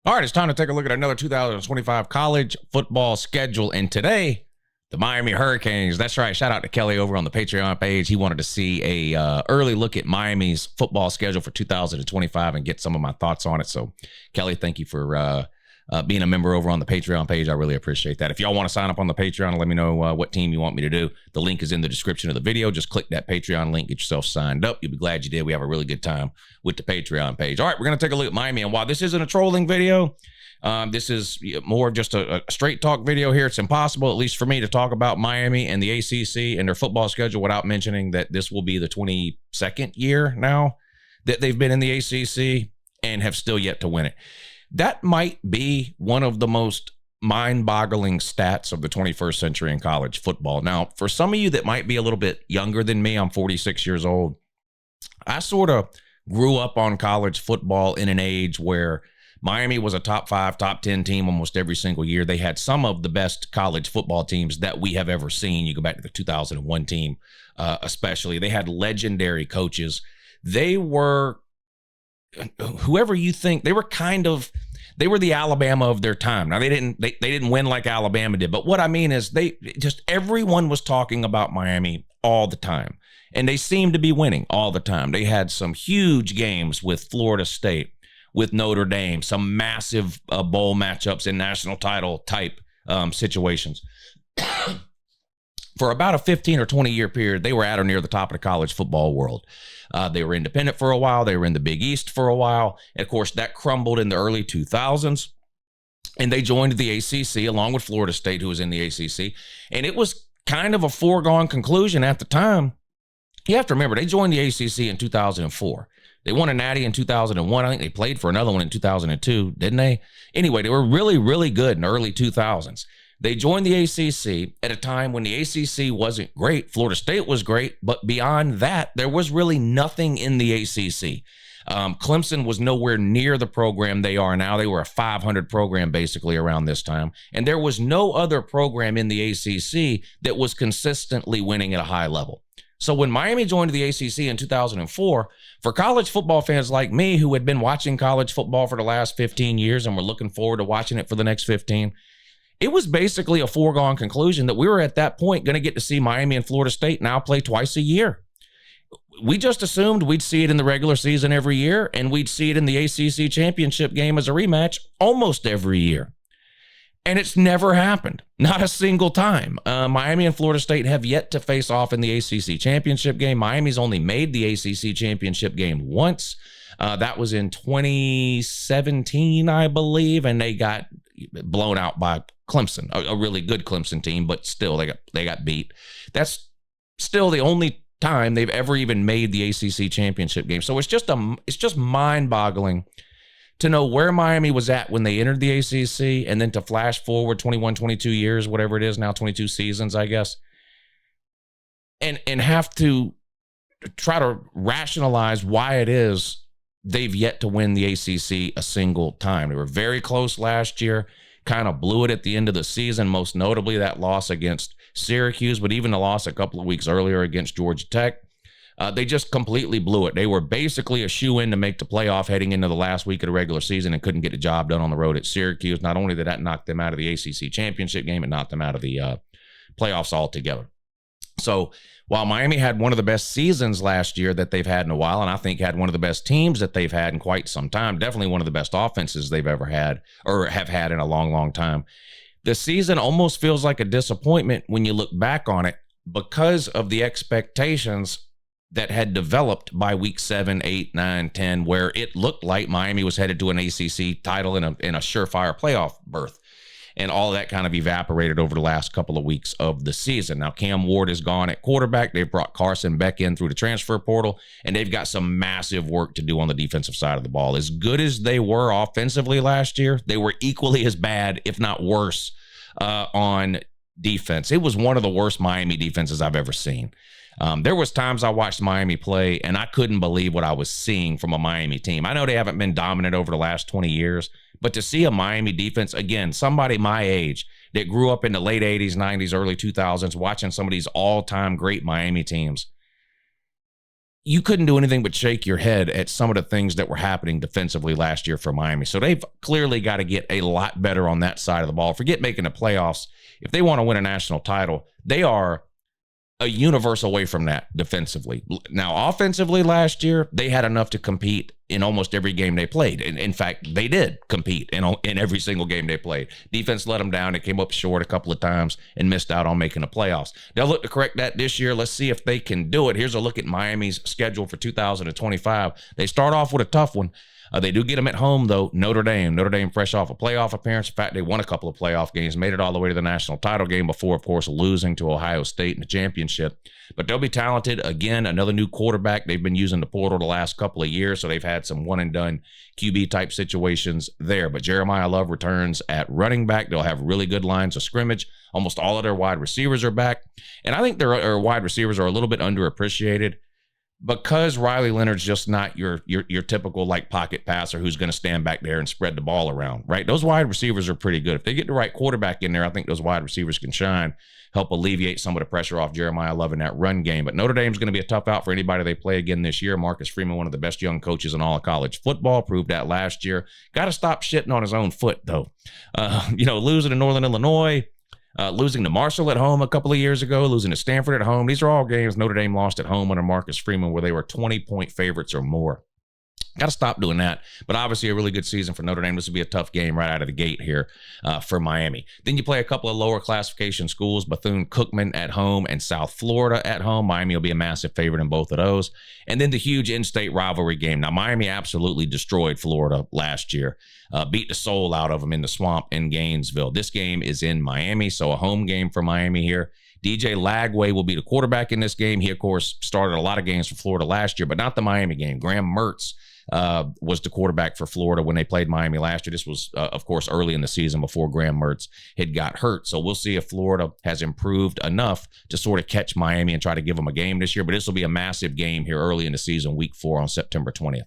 All right, it's time to take a look at another 2025 college football schedule. And today, the Miami Hurricanes. That's right. Shout out to Kelly over on the Patreon page. He wanted to see a early look at Miami's football schedule for 2025 and get some of my thoughts on it. So, Kelly, thank you for being a member over on the Patreon page. I really appreciate that. If y'all want to sign up on the Patreon and let me know what team you want me to do, the link is in the description of the video. Just click that Patreon link, get yourself signed up. You'll be glad you did. We have a really good time with the Patreon page. All right, we're going to take a look at Miami. And while this isn't a trolling video, this is more of just a straight talk video here. It's impossible, at least for me, to talk about Miami and the ACC and their football schedule without mentioning that this will be the 22nd year now that they've been in the ACC and have still yet to win it. That might be one of the most mind-boggling stats of the 21st century in college football. Now, for some of you that might be a little bit younger than me, I'm 46 years old. I sort of grew up on college football in an age where Miami was a top 5, top 10 team almost every single year. They had some of the best college football teams that we have ever seen. You go back to the 2001 team, especially. They had legendary coaches. They were, whoever you think, they were the Alabama of their time. Now, they didn't win like Alabama did, but what I mean is everyone was talking about Miami all the time, and they seemed to be winning all the time. They had some huge games with Florida State, with Notre Dame, some massive bowl matchups in national title type situations. For about a 15 or 20 year period, they were at or near the top of the college football world. They were independent for a while. They were in the Big East for a while. And of course, that crumbled in the early 2000s. And they joined the ACC along with Florida State, who was in the ACC. And it was kind of a foregone conclusion at the time. You have to remember, they joined the ACC in 2004. They won a natty in 2001. I think they played for another one in 2002, didn't they? Anyway, they were really, really good in the early 2000s. They joined the ACC at a time when the ACC wasn't great. Florida State was great, but beyond that, there was really nothing in the ACC. Clemson was nowhere near the program they are now. They were a 500 program basically around this time. And there was no other program in the ACC that was consistently winning at a high level. So when Miami joined the ACC in 2004, for college football fans like me who had been watching college football for the last 15 years and were looking forward to watching it for the next 15, it was basically a foregone conclusion that we were at that point going to get to see Miami and Florida State now play twice a year. We just assumed we'd see it in the regular season every year, and we'd see it in the ACC championship game as a rematch almost every year. And it's never happened. Not a single time. Miami and Florida State have yet to face off in the ACC championship game. Miami's only made the ACC championship game once. That was in 2017, I believe, and they got blown out by Clemson, a really good Clemson team, but still they got beat. That's still the only time they've ever even made the ACC championship game. So it's just mind-boggling to know where Miami was at when they entered the ACC, and then to flash forward 21, 22 years, whatever it is now, 22 seasons, I guess, and have to try to rationalize why it is they've yet to win the ACC a single time. They were very close last year, kind of blew it at the end of the season, most notably that loss against Syracuse, but even the loss a couple of weeks earlier against Georgia Tech. They just completely blew it. They were basically a shoe-in to make the playoff heading into the last week of the regular season and couldn't get the job done on the road at Syracuse. Not only did that knock them out of the ACC championship game, it knocked them out of the playoffs altogether. So while Miami had one of the best seasons last year that they've had in a while, and I think had one of the best teams that they've had in quite some time, definitely one of the best offenses they've ever had or have had in a long, long time, the season almost feels like a disappointment when you look back on it because of the expectations that had developed by week 7, 8, 9, 10, where it looked like Miami was headed to an ACC title in a surefire playoff berth. And all that kind of evaporated over the last couple of weeks of the season. Now, Cam Ward is gone at quarterback. They've brought Carson Beck in through the transfer portal, and they've got some massive work to do on the defensive side of the ball. As good as they were offensively last year, they were equally as bad, if not worse, on defense. It was one of the worst Miami defenses I've ever seen. There was times I watched Miami play, and I couldn't believe what I was seeing from a Miami team. I know they haven't been dominant over the last 20 years, but to see a Miami defense, again, somebody my age that grew up in the late 80s, 90s, early 2000s, watching some of these all-time great Miami teams, you couldn't do anything but shake your head at some of the things that were happening defensively last year for Miami. So they've clearly got to get a lot better on that side of the ball. Forget making the playoffs. If they want to win a national title, they are a universe away from that defensively. Now, offensively last year, they had enough to compete in almost every game they played. And in fact, they did compete in every single game they played. Defense let them down. They came up short a couple of times and missed out on making the playoffs. They'll look to correct that this year. Let's see if they can do it. Here's a look at Miami's schedule for 2025. They start off with a tough one. They do get them at home, though. Notre Dame fresh off a playoff appearance. In fact, they won a couple of playoff games, made it all the way to the national title game before, of course, losing to Ohio State in the championship. But they'll be talented. Again, another new quarterback. They've been using the portal the last couple of years, so they've had some one-and-done QB-type situations there. But Jeremiah Love returns at running back. They'll have really good lines of scrimmage. Almost all of their wide receivers are back. And I think their wide receivers are a little bit underappreciated, because Riley Leonard's just not your typical like pocket passer who's going to stand back there and spread the ball around, right? Those wide receivers are pretty good. If they get the right quarterback in there, I think those wide receivers can shine, help alleviate some of the pressure off Jeremiah Love in that run game. But Notre Dame's going to be a tough out for anybody they play again this year. Marcus Freeman, one of the best young coaches in all of college football, proved that last year. Got to stop shitting on his own foot, though. Losing to Northern Illinois, losing to Marshall at home a couple of years ago, losing to Stanford at home. These are all games Notre Dame lost at home under Marcus Freeman where they were 20-point favorites or more. Got to stop doing that. But obviously a really good season for Notre Dame. This will be a tough game right out of the gate here for Miami. Then you play a couple of lower classification schools, Bethune-Cookman at home and South Florida at home. Miami will be a massive favorite in both of those. And then the huge in-state rivalry game. Now, Miami absolutely destroyed Florida last year. Beat the soul out of them in the swamp in Gainesville. This game is in Miami, so a home game for Miami here. DJ Lagway will be the quarterback in this game. He, of course, started a lot of games for Florida last year, but not the Miami game. Graham Mertz was the quarterback for Florida when they played Miami last year. This was, of course, early in the season before Graham Mertz had got hurt. So we'll see if Florida has improved enough to sort of catch Miami and try to give them a game this year. But this will be a massive game here early in the season, week 4 on September 20th.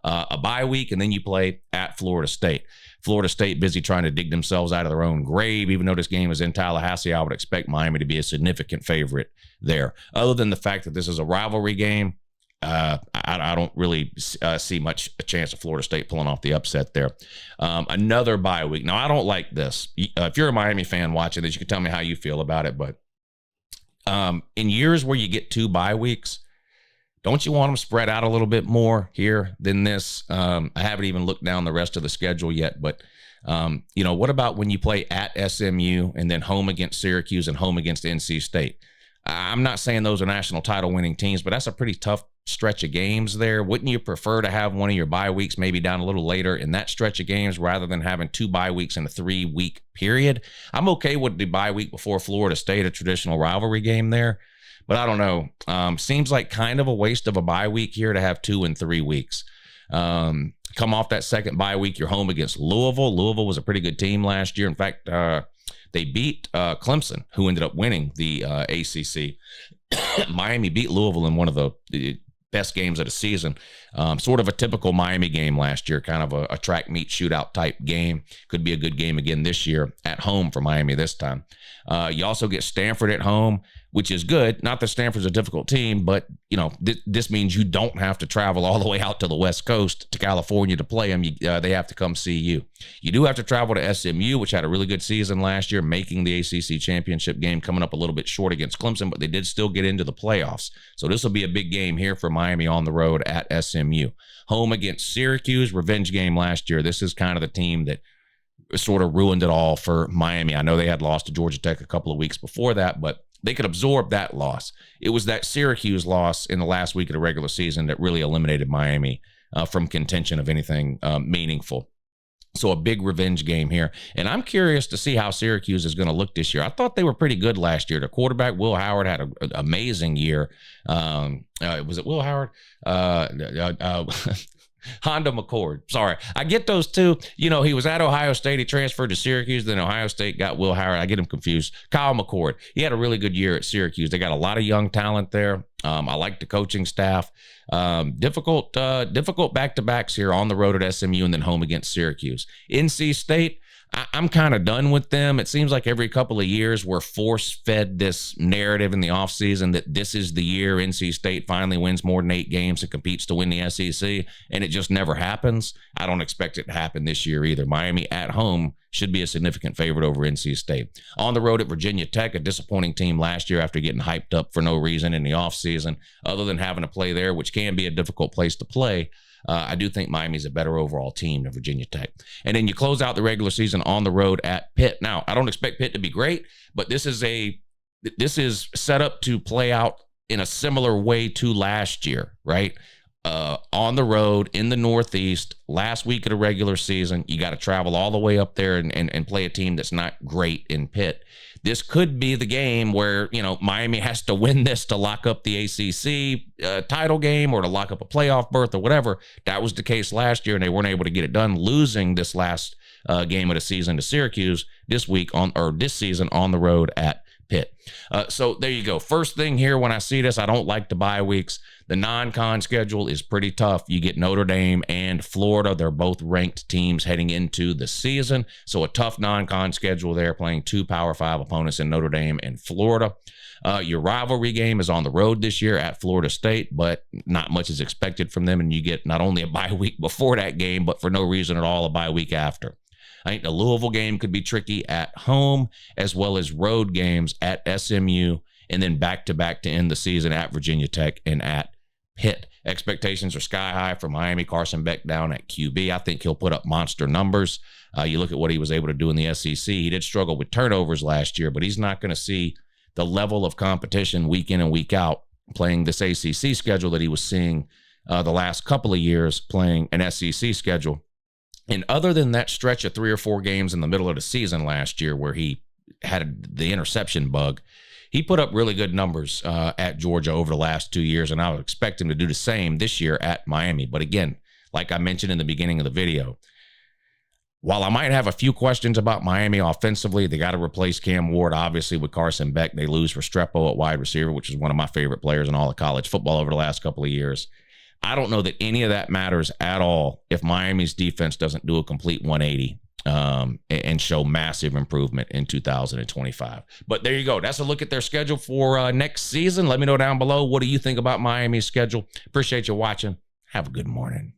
A bye week, and then you play at Florida State. Florida State busy trying to dig themselves out of their own grave. Even though this game is in Tallahassee, I would expect Miami to be a significant favorite there. Other than the fact that this is a rivalry game, I don't really see much a chance of Florida State pulling off the upset there. Another bye week. Now, I don't like this. If you're a Miami fan watching this, you can tell me how you feel about it. But in years where you get 2 bye weeks, don't you want them spread out a little bit more here than this? I haven't even looked down the rest of the schedule yet, but what about when you play at SMU and then home against Syracuse and home against NC State? I'm not saying those are national title winning teams, but that's a pretty tough stretch of games there. Wouldn't you prefer to have one of your bye weeks maybe down a little later in that stretch of games rather than having 2 bye weeks in a 3-week period? I'm okay with the bye week before Florida State, a traditional rivalry game there. But I don't know. Seems like kind of a waste of a bye week here to have 2 and 3 weeks. Come off that second bye week, you're home against Louisville. Louisville was a pretty good team last year. In fact, they beat Clemson, who ended up winning the ACC. Miami beat Louisville in one of the best games of the season. Sort of a typical Miami game last year, kind of a track meet shootout type game. Could be a good game again this year at home for Miami this time. You also get Stanford at home, which is good. Not that Stanford's a difficult team, but this means you don't have to travel all the way out to the West Coast to California to play them. They have to come see you. You do have to travel to SMU, which had a really good season last year, making the ACC championship game, coming up a little bit short against Clemson, but they did still get into the playoffs. So this will be a big game here for Miami on the road at SMU. Home against Syracuse, revenge game last year. This is kind of the team that sort of ruined it all for Miami. I know they had lost to Georgia Tech a couple of weeks before that, but they could absorb that loss. It was that Syracuse loss in the last week of the regular season that really eliminated Miami from contention of anything meaningful. So a big revenge game here. And I'm curious to see how Syracuse is going to look this year. I thought they were pretty good last year. The quarterback, Will Howard, had an amazing year. Was it Will Howard? Honda McCord. Sorry. I get those two. He was at Ohio State. He transferred to Syracuse. Then Ohio State got Will Howard. I get him confused. Kyle McCord. He had a really good year at Syracuse. They got a lot of young talent there. I like the coaching staff. Difficult back-to-backs here on the road at SMU and then home against Syracuse. NC State, I'm kind of done with them. It seems like every couple of years we're force-fed this narrative in the offseason that this is the year NC State finally wins more than 8 games and competes to win the SEC, and it just never happens. I don't expect it to happen this year either. Miami at home should be a significant favorite over NC State. On the road at Virginia Tech, a disappointing team last year after getting hyped up for no reason in the offseason, other than having to play there, which can be a difficult place to play. I do think Miami's a better overall team than Virginia Tech. And then you close out the regular season on the road at Pitt. Now, I don't expect Pitt to be great, but this is set up to play out in a similar way to last year, right? On the road in the Northeast, last week of the regular season, you got to travel all the way up there and play a team that's not great in Pitt. This could be the game where, Miami has to win this to lock up the ACC title game or to lock up a playoff berth or whatever. That was the case last year, and they weren't able to get it done, losing this last game of the season to Syracuse this season on the road at Pitt. So there you go. First thing here, when I see this, I don't like the bye weeks. The non-con schedule is pretty tough. You get Notre Dame and Florida. They're both ranked teams heading into the season. So a tough non-con schedule there, playing 2 Power 5 opponents in Notre Dame and Florida. Your rivalry game is on the road this year at Florida State, but not much is expected from them. And you get not only a bye week before that game, but for no reason at all, a bye week after. I think the Louisville game could be tricky at home, as well as road games at SMU, and then back-to-back to end the season at Virginia Tech and at Pitt. Expectations are sky high for Miami. Carson Beck down at QB. I think he'll put up monster numbers. You look at what he was able to do in the SEC. He did struggle with turnovers last year, but he's not going to see the level of competition week in and week out playing this ACC schedule that he was seeing the last couple of years playing an SEC schedule. And other than that stretch of 3 or 4 games in the middle of the season last year where he had the interception bug, he put up really good numbers at Georgia over the last 2 years, and I would expect him to do the same this year at Miami. But again, like I mentioned in the beginning of the video, while I might have a few questions about Miami offensively, they got to replace Cam Ward, obviously, with Carson Beck. They lose Restrepo at wide receiver, which is one of my favorite players in all of college football over the last couple of years. I don't know that any of that matters at all if Miami's defense doesn't do a complete 180 and show massive improvement in 2025. But there you go. That's a look at their schedule for next season. Let me know down below. What do you think about Miami's schedule? Appreciate you watching. Have a good morning.